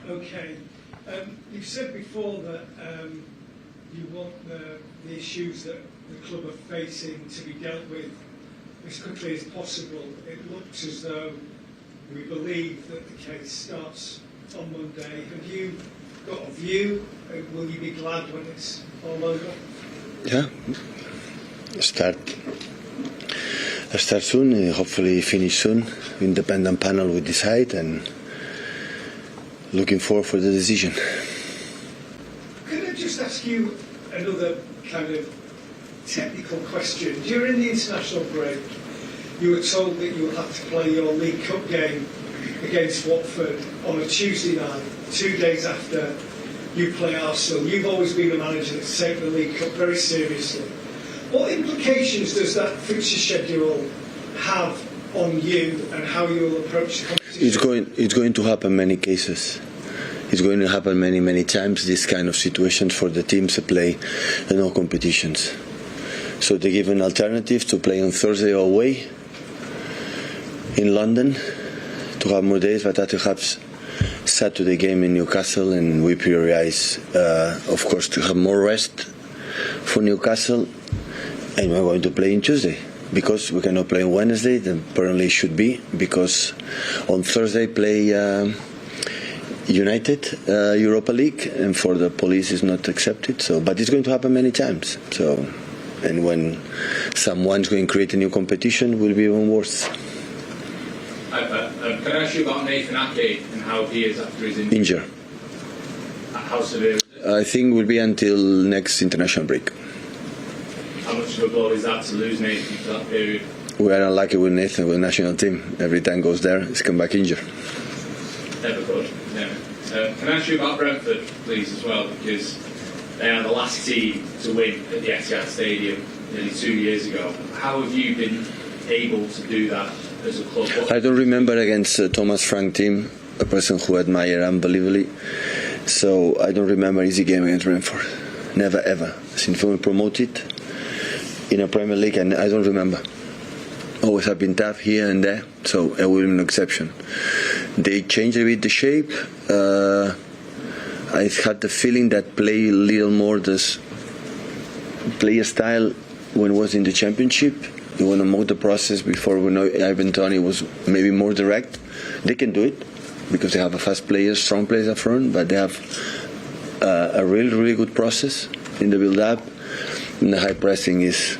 Okay. You've said before that you want the issues that the club are facing to be dealt with as quickly as possible. It looks as though we believe that the case starts on Monday. Have you got a view? Will you be glad when it's all over? Yeah. Start soon, hopefully finish soon. Independent panel will decide, and looking forward for the decision. Can I just ask you another kind of technical question? During the international break, you were told that you would have to play your League Cup game against Watford on a Tuesday night, 2 days after you play Arsenal. You've always been a manager that's taken the League Cup very seriously. What implications does that fixture schedule have on you and how you will approach the competition? It's going to happen many cases. It's going to happen many times, this kind of situations for the teams that play in all competitions. So they give an alternative to play on Thursday away in London to have more days, but that to have Saturday game in Newcastle, and we prioritize, of course, to have more rest for Newcastle, and we're going to play on Tuesday. Because we cannot play on Wednesday, then apparently it should be, because on Thursday play United Europa League, and for the police is not accepted. So, but it's going to happen many times. So, and when someone's going to create a new competition, it will be even worse. Can I ask you about Nathan Ake and how he is after his injury? How severe is it? I think it will be until next international break. How much of a blow is that to lose Nathan for that period? We are unlucky with Nathan with the national team. Every time goes there, he's come back injured. Never good. Never. Can I ask you about Brentford, please, as well, because they are the last team to win at the Etihad Stadium nearly 2 years ago. How have you been able to do that as a club? I don't remember against Thomas Frank team, a person who I admire unbelievably. So I don't remember easy game against Brentford. Never ever. Since we were promoted in a Premier League, and I don't remember. Always have been tough here and there, so it will be an exception. They changed a bit the shape. I had the feeling that play a little more this player style when it was in the Championship. You want to move the process before we know Ivan Toney was maybe more direct. They can do it because they have a fast players, strong players up front, but they have a really good process in the build-up. And the high pressing is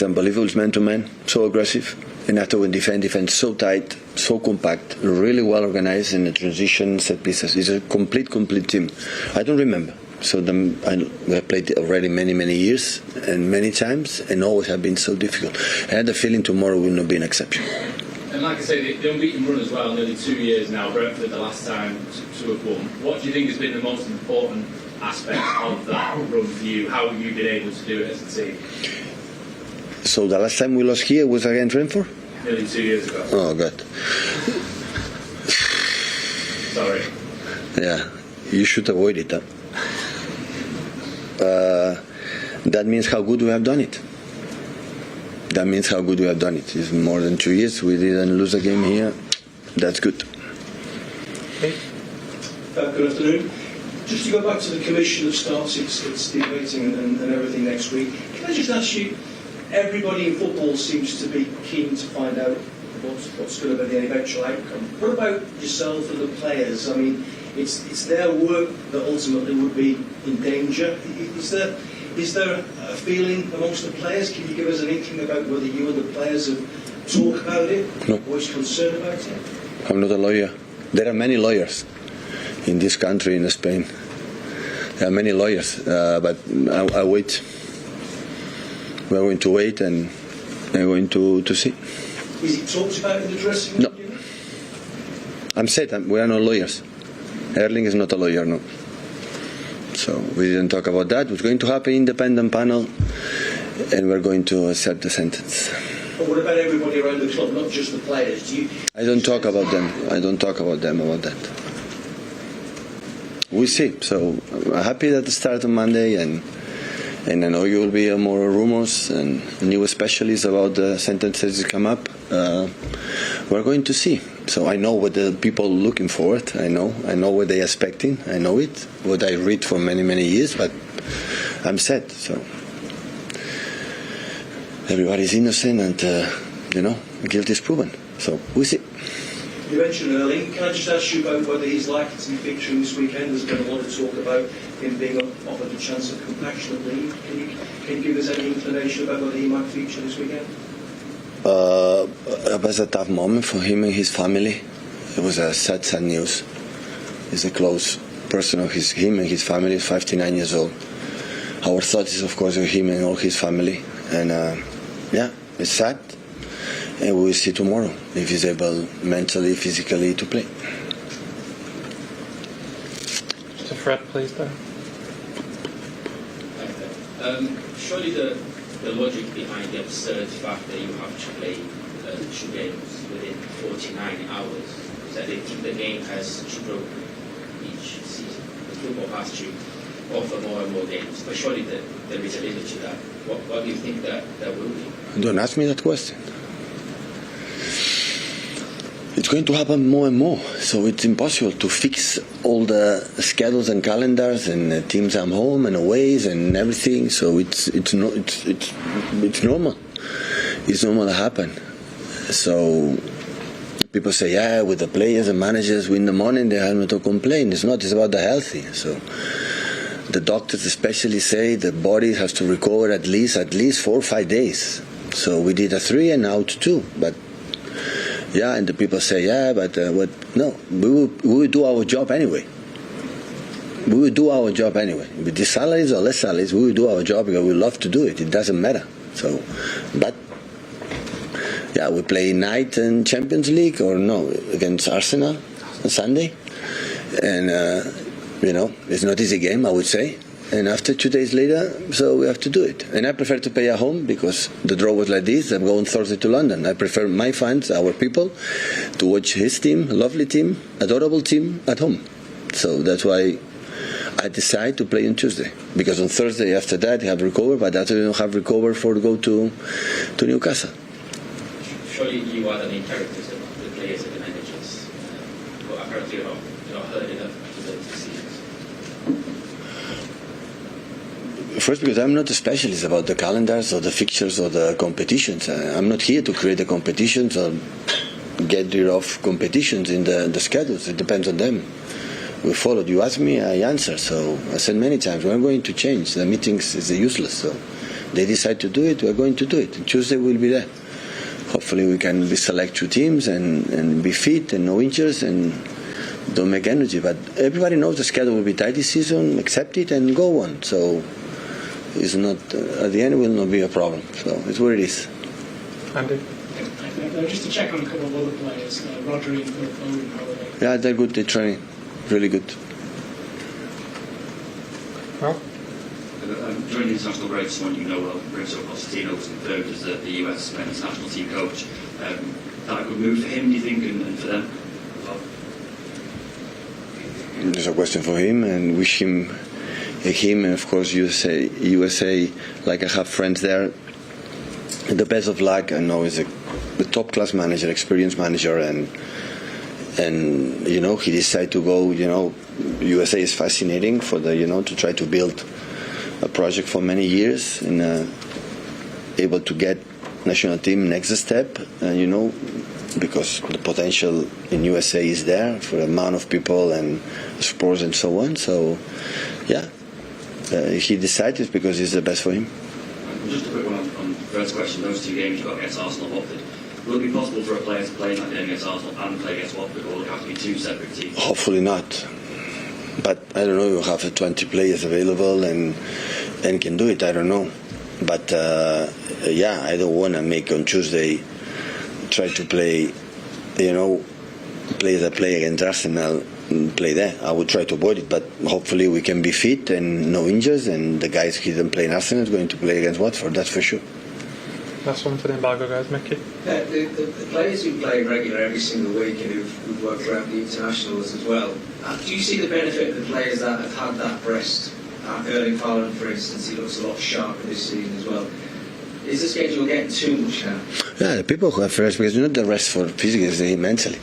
unbelievable. It's man-to-man, so aggressive. And after we defend so tight, so compact, really well organized in the transition, set pieces. It's a complete team. I don't remember. So we have played already many years and many times, and always have been so difficult. I had the feeling tomorrow will not be an exception. And like I say, the unbeaten run as well, nearly 2 years now. Brentford the last time to have won. What do you think has been the most important aspect of that run for you? How have you been able to do it as a team? So the last time we lost here was against Brentford? Nearly 2 years ago. Oh God. Sorry. Yeah, you should avoid it. Huh? That means how good we have done it. That means how good we have done it. It's more than 2 years. We didn't lose a game here. That's good. Okay. Good afternoon. Just to go back to the commission that starts its debating and everything next week, can I just ask you, everybody in football seems to be keen to find out what's going to be the eventual outcome. What about yourself and the players? I mean, it's their work that ultimately would be in danger. Is there a feeling amongst the players? Can you give us an inkling about whether you and the players have talked about it? No. Voiced concern about it? I'm not a lawyer. There are many lawyers in this country, in Spain. There are many lawyers, but I wait. We are going to wait and we're going to see. Is it talked about in the dressing room? No. I'm said we are not lawyers. Erling is not a lawyer, no. So we didn't talk about that. It's going to happen independent panel, and we're going to accept the sentence. But what about everybody around the club, not just the players? I don't talk about them. I don't talk about them about that. We see. So I'm happy that it starts on Monday, and I know you will be more rumors and new specialists about the sentences that come up. we're going to see. So I know what the people are looking forward. I know what they're expecting. I know it. What I read for many, many years, but I'm sad. So everybody's innocent, and guilt is proven. So we'll see. You mentioned Erling. Can I just ask you about whether he's likely to be featuring this weekend? There's been a lot of talk about him being offered a chance of compassionate leave. Can you give us any inclination about whether he might feature this weekend? It was a tough moment for him and his family. It was a sad news. He's a close person of him and his family, 59 years old. Our thoughts is, of course, with him and all his family. And it's sad. And we'll see tomorrow if he's able mentally, physically to play. Just a Fred, please, there. Surely the logic behind the absurd fact that you have to play 2 games within 49 hours is that they think the game has to grow each season. The football has to offer more and more games, but surely there is a limit to that. What do you think that will be? Don't ask me that question. It's going to happen more and more, so it's impossible to fix all the schedules and calendars and teams at home and aways and everything. So it's normal. It's normal to happen. So people say, yeah, with the players and managers win the money, they have not to complain. It's not. It's about the healthy. So the doctors especially say the body has to recover at least 4 or 5 days. So we did a 3 and now it's 2, but. Yeah, and the people say, yeah, but what? No, we will do our job anyway. We will do our job anyway. With the salaries or less salaries, we will do our job because we love to do it. It doesn't matter. So, but yeah, we play night in Champions League or no against Arsenal on Sunday, and it's not easy game, I would say. And after 2 days later, so we have to do it. And I prefer to play at home because the draw was like this. I'm going Thursday to London. I prefer my fans, our people, to watch his team, lovely team, adorable team at home. So that's why I decide to play on Tuesday. Because on Thursday after that, I have recovered, but after you don't have recovered for to go to Newcastle. Surely you are the main characters of the players and the managers. But apparently you're not heard enough to the decisions. First, because I'm not a specialist about the calendars or the fixtures or the competitions. I'm not here to create the competitions or get rid of competitions in the schedules. It depends on them. We followed. You asked me, I answer. So I said many times, we're going to change. The meetings is useless. So they decide to do it, we're going to do it. And Tuesday we'll be there. Hopefully we can select 2 teams and be fit and no injuries and don't make energy. But everybody knows the schedule will be tight this season. Accept it and go on. So it's not at the end will not be a problem. So it's what it is. Andy? Just to check on a couple of other players, Rodri and Foden, how are they? Yeah, they're good. They're training, really good. Well, during the international break, someone you know well, Mauricio Pochettino, was confirmed as the US men's national team coach. That a good move for him, do you think, and for them as well? There's a question for him, and wish him and of course USA. Like I have friends there. The best of luck. I know he's a top class manager, experienced manager, and he decided to go. USA is fascinating for to try to build a project for many years and able to get national team next step. Because the potential in USA is there for the amount of people and sports and so on. So, yeah. He decided because it's the best for him. Just a quick one on Fred's question. Those 2 games you've got against Arsenal and Watford. Will it be possible for a player to play that game against Arsenal and play against Watford, or will it have to be 2 separate teams? Hopefully not. But I don't know, you have 20 players available and can do it, I don't know. But I don't want to make on Tuesday, try to play, players that play against Arsenal, play there. I would try to avoid it, but hopefully we can be fit and no injuries, and the guys who didn't play in Arsenal is going to play against Watford, that's for sure. Last one for the embargo, guys. Mickey? The players who play regular every single week and who've worked throughout the internationals as well, do you see the benefit of the players that have had that rest? Erling Haaland, for instance, he looks a lot sharper this season as well. Is the schedule getting too much now? Yeah, the people who have rest, because not the rest for physically, it's mentally.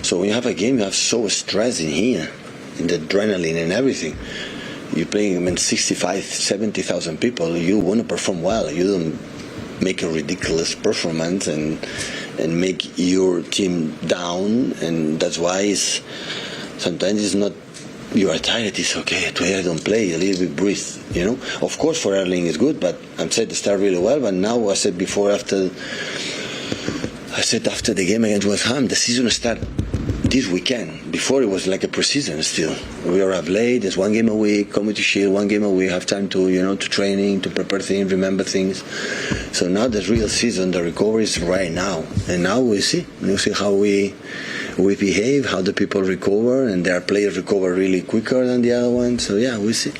So when you have a game, you have so stress in here, in the adrenaline and everything. You're playing against 65, 70,000 people. You want to perform well. You don't make a ridiculous performance and make your team down. And that's why sometimes it's not. You are tired, it's okay, today I don't play, a little bit breathe, you know. Of course for Erling it's good, but I'm said to start really well, but now I said after the game against West Ham, the season started this weekend. Before it was like a pre-season still. We arrive late, there's one game a week, Community Shield, one game a week, have time to, to training, to prepare things, remember things. So now the real season, the recovery is right now. And now we'll see how we behave, how the people recover, and their players recover really quicker than the other ones. So yeah, we'll see.